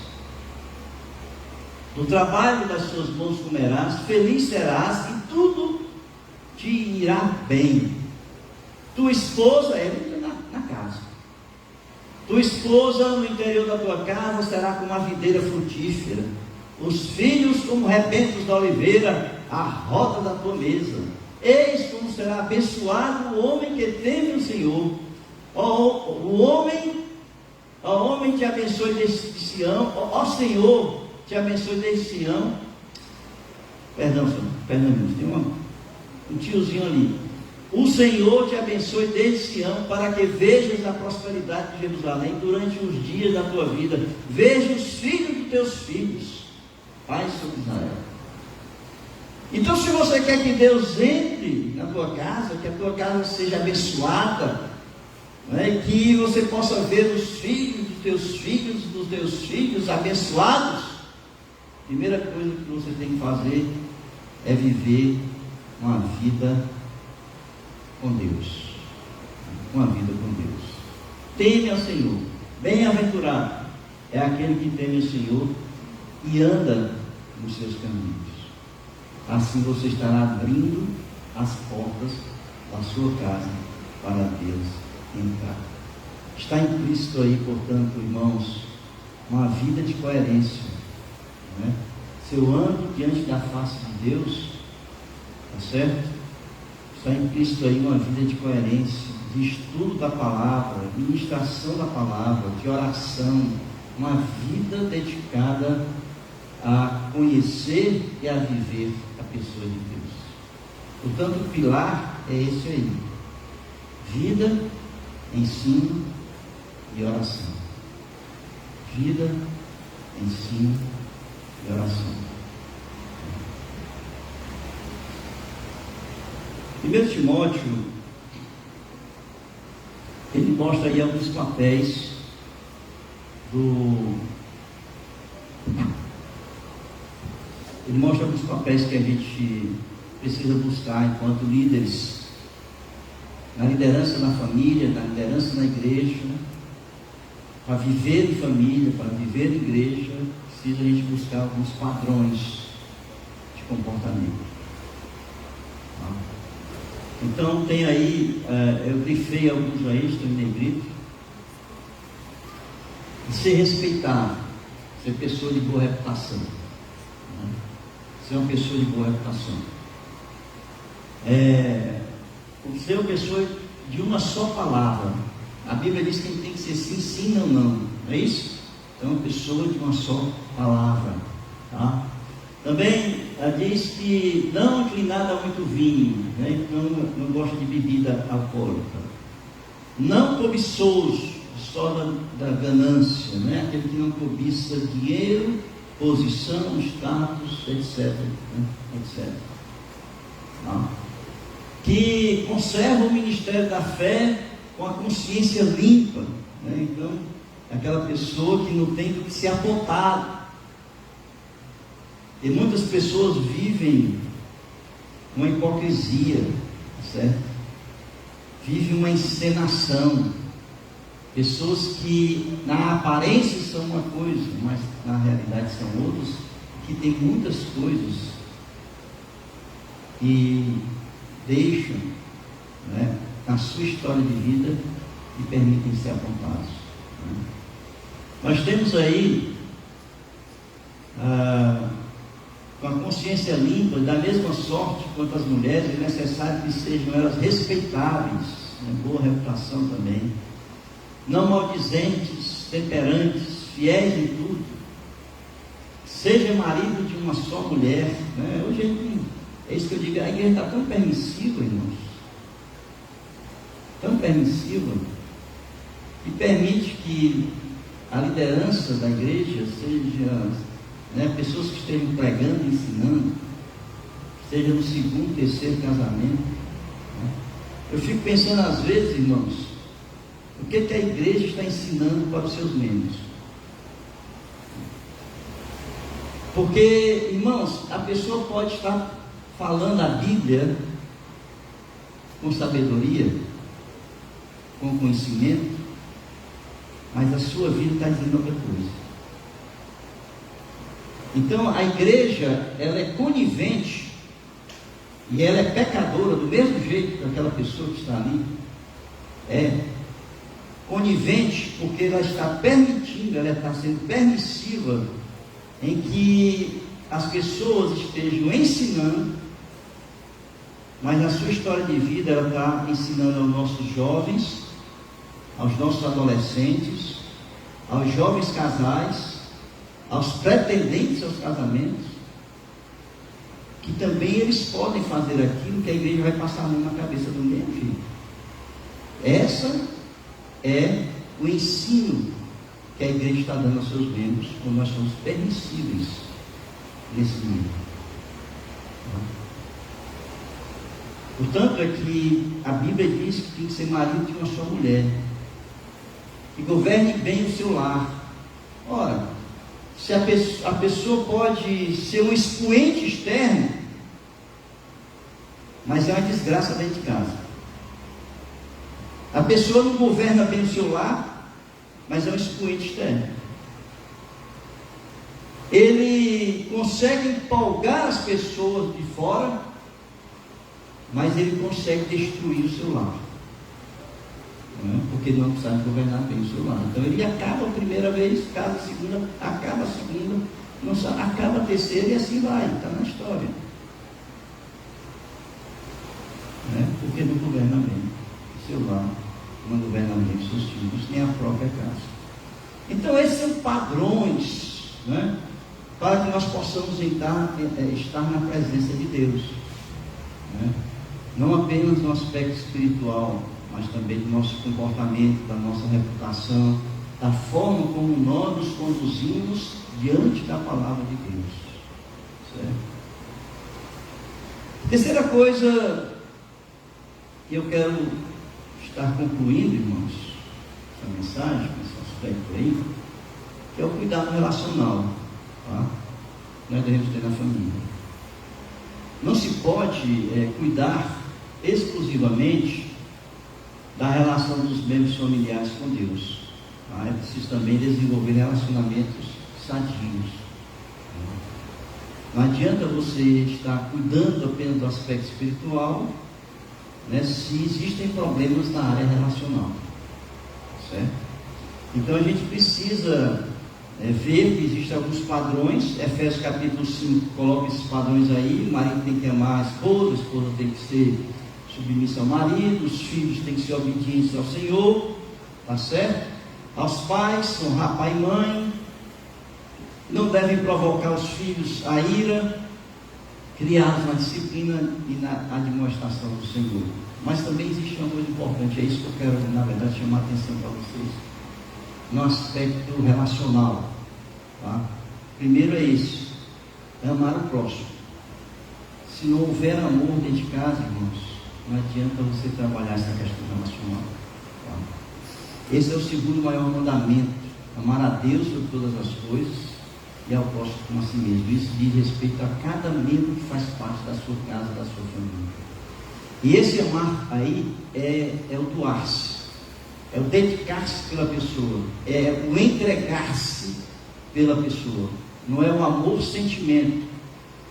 A: Do trabalho das suas mãos comerás, feliz serás e tudo te irá bem. Tua esposa, na casa. Tua esposa no interior da tua casa será como uma videira frutífera. Os filhos como rebentos da oliveira, a roda da tua mesa. Eis como será abençoado o homem que teme o Senhor. O homem te abençoe desde Sião. Ó Senhor, te abençoe desde Sião. Perdão, tem um tiozinho ali. O Senhor te abençoe desde Sião, para que vejas a prosperidade de Jerusalém durante os dias da tua vida. Veja os filhos dos teus filhos. Pai sobre Israel. Então, se você quer que Deus entre na tua casa, que a tua casa seja abençoada, né, que você possa ver os filhos dos teus filhos abençoados, a primeira coisa que você tem que fazer é viver uma vida com Deus. Uma vida com Deus. Teme ao Senhor. Bem-aventurado é aquele que teme o Senhor e anda nos seus caminhos. Assim você estará abrindo as portas da sua casa para Deus entrar. Está implícito aí, portanto, irmãos, uma vida de coerência, né? Se eu ando diante da face de Deus, tá certo? Está implícito aí uma vida de coerência, de estudo da palavra, ministração da palavra, de oração, uma vida dedicada a conhecer e a viver a pessoa de Deus. Portanto, o pilar é esse aí: vida, ensino e oração. Vida, ensino e oração. 1 Timóteo, ele mostra aí alguns papéis ele mostra alguns papéis que a gente precisa buscar enquanto líderes, na liderança na família, na liderança na igreja. Para viver em família, para viver em igreja, precisa a gente buscar alguns padrões de comportamento. Então tem aí, eu grifei alguns aí, estou em negrito. Ser respeitável, ser pessoa de boa reputação, né? Ser uma pessoa de boa reputação, ser uma pessoa de uma só palavra. A Bíblia diz que tem que ser sim, sim, não, não, não é isso? Então, uma pessoa de uma só palavra, tá? Também diz que não inclinada a muito vinho, né? Não gosta de bebida alcoólica, não cobiçoso só da ganância, né? Aquele que não cobiça dinheiro, posição, status, etc, né? etc. Tá? Que conserva o ministério da fé com a consciência limpa, né? Então, aquela pessoa que não tem do que se apontar. E muitas pessoas vivem uma hipocrisia, certo? Vivem uma encenação. Pessoas que na aparência são uma coisa, mas na realidade são outras, que têm muitas coisas e deixam, né, na sua história de vida e permitem ser apontados, né? Nós temos aí com a consciência limpa, da mesma sorte quanto as mulheres, é necessário que sejam elas respeitáveis, né, boa reputação também, não maldizentes, temperantes, fiéis em tudo. Seja marido de uma só mulher, né? Hoje é isso que eu digo, a igreja está tão permissiva, irmãos, tão permissiva, que permite que a liderança da igreja seja, né, pessoas que estejam pregando e ensinando, seja no segundo, terceiro casamento, né? Eu fico pensando às vezes, irmãos, o que a igreja está ensinando para os seus membros? Porque, irmãos, a pessoa pode estar falando a Bíblia com sabedoria, com conhecimento, mas a sua vida está dizendo outra coisa. Então a igreja, ela é conivente e ela é pecadora do mesmo jeito que aquela pessoa que está ali. É conivente porque ela está permitindo, ela está sendo permissiva em que as pessoas estejam ensinando, mas na sua história de vida ela está ensinando aos nossos jovens, aos nossos adolescentes, aos jovens casais, aos pretendentes aos casamentos, que também eles podem fazer aquilo que a igreja vai passar a mão na cabeça do mesmo jeito. Essa é o ensino que a igreja está dando aos seus membros, quando nós somos permissíveis nesse nível. Portanto, é que a Bíblia diz que tem que ser marido de uma só mulher, que governe bem o seu lar. Ora, se a pessoa pode ser um expoente externo, mas é uma desgraça dentro de casa. A pessoa não governa bem o seu lar, mas é um expoente externo. Ele consegue empolgar as pessoas de fora, mas ele consegue destruir o seu lar, porque não sabe governar bem o seu lar. Então ele acaba a primeira vez, casa a segunda, acaba a segunda, não sabe, acaba a terceira, e assim vai, está na história, porque não governa bem o seu lar, não governa bem os seus filhos, nem a própria casa. Então esses são padrões, para que nós possamos estar na presença de Deus, não apenas no aspecto espiritual, mas também do nosso comportamento, da nossa reputação, da forma como nós nos conduzimos diante da palavra de Deus. Certo? Terceira coisa que eu quero estar concluindo, irmãos, essa mensagem, esse aspecto aí, que é o cuidado relacional, tá? Nós devemos ter na família. Não se pode cuidar exclusivamente da relação dos membros familiares com Deus, tá? É preciso também desenvolver relacionamentos sadios. Não adianta você estar cuidando apenas do aspecto espiritual, se existem problemas na área relacional, certo? Então a gente precisa ver que existem alguns padrões. Efésios capítulo 5 coloca esses padrões aí. O marido tem que amar a esposa tem que ser submissa ao marido, os filhos têm que ser obedientes ao Senhor, tá certo? Aos pais, honrar pai e mãe, não devem provocar os filhos a ira, criados na disciplina e na admoestação do Senhor. Mas também existe uma coisa importante, é isso que eu quero, na verdade, chamar a atenção para vocês, no aspecto relacional, tá? Primeiro é esse, amar o próximo. Se não houver amor dentro de casa, irmãos, não adianta você trabalhar essa questão relacional, tá? Esse é o segundo maior mandamento: amar a Deus sobre todas as coisas e ao próximo como a si mesmo. Isso diz respeito a cada membro que faz parte da sua casa, da sua família. E esse amar aí é o doar-se, é o dedicar-se pela pessoa, é o entregar-se pela pessoa. Não é o amor sentimento,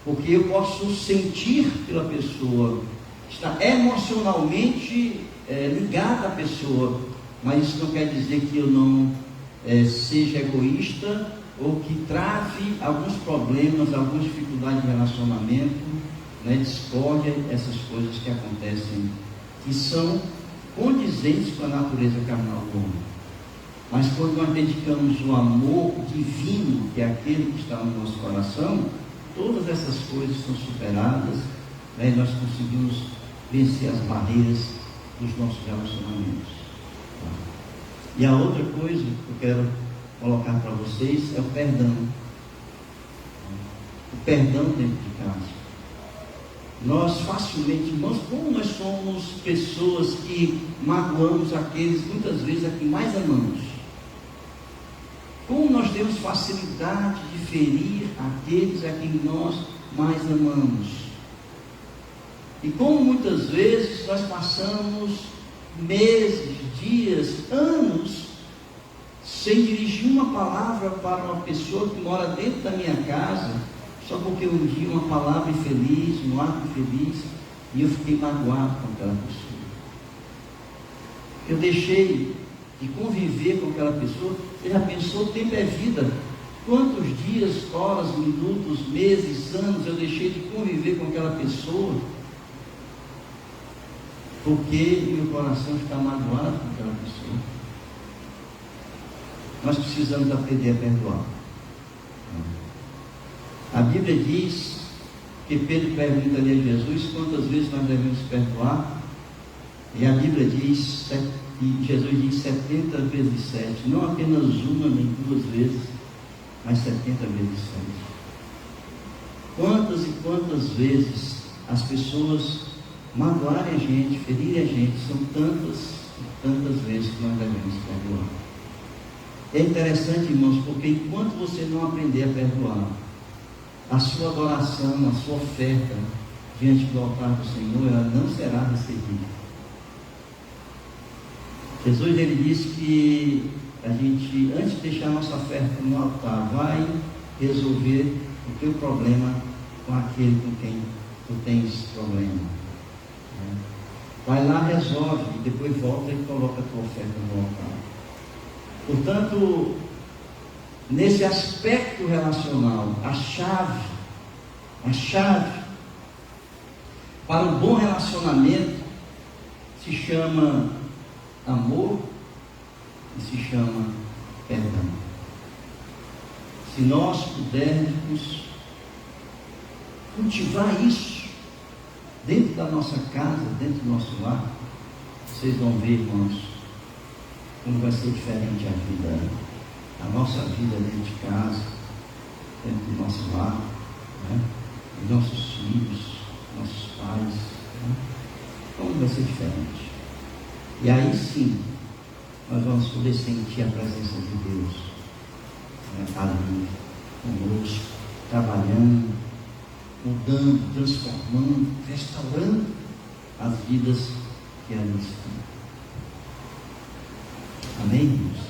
A: porque eu posso sentir pela pessoa, estar emocionalmente ligado à pessoa, mas isso não quer dizer que eu não seja egoísta ou que trave alguns problemas, algumas dificuldades de relacionamento, discórdia, essas coisas que acontecem, que são condizentes com a natureza carnal do homem. Mas quando nós dedicamos o amor divino, que é aquele que está no nosso coração, todas essas coisas são superadas, e nós conseguimos vencer as barreiras dos nossos relacionamentos. E a outra coisa que eu quero colocar para vocês é o perdão. O perdão dentro de casa. Nós facilmente, irmãos, como nós somos pessoas que magoamos aqueles, muitas vezes, a quem mais amamos. Como nós temos facilidade de ferir aqueles a quem nós mais amamos. E como muitas vezes nós passamos meses, dias, anos, sem dirigir uma palavra para uma pessoa que mora dentro da minha casa, só porque eu ouvi uma palavra infeliz, um ato infeliz, e eu fiquei magoado com aquela pessoa. Eu deixei de conviver com aquela pessoa. Você já pensou? O tempo é vida. Quantos dias, horas, minutos, meses, anos eu deixei de conviver com aquela pessoa, porque meu coração está magoado com aquela pessoa. Nós precisamos aprender a perdoar. A Bíblia diz que Pedro pergunta ali a Jesus quantas vezes nós devemos perdoar, e a Bíblia diz, e Jesus diz 70 vezes 7, não apenas uma nem duas vezes, mas 70 vezes 7. Quantas e quantas vezes as pessoas magoarem a gente, ferirem a gente, são tantas e tantas vezes que nós devemos perdoar. É interessante, irmãos, porque enquanto você não aprender a perdoar, a sua adoração, a sua oferta diante do altar do Senhor, ela não será recebida. Jesus, ele disse que a gente, antes de deixar a nossa oferta no altar, vai resolver o teu problema com aquele com quem tu tens problema. Vai lá, resolve, e depois volta e coloca a tua oferta no altar. Portanto, nesse aspecto relacional, a chave para um bom relacionamento se chama amor e se chama perdão. Se nós pudermos cultivar isso dentro da nossa casa, dentro do nosso lar, vocês vão ver, irmãos, como vai ser diferente a vida, a nossa vida dentro de casa, dentro do nosso lar, né? Os nossos filhos, nossos pais, né? Como vai ser diferente. E aí sim, nós vamos poder sentir a presença de Deus, né? Ali, conosco, trabalhando, mudando, transformando, restaurando as vidas que ali estão. Amém, irmãos?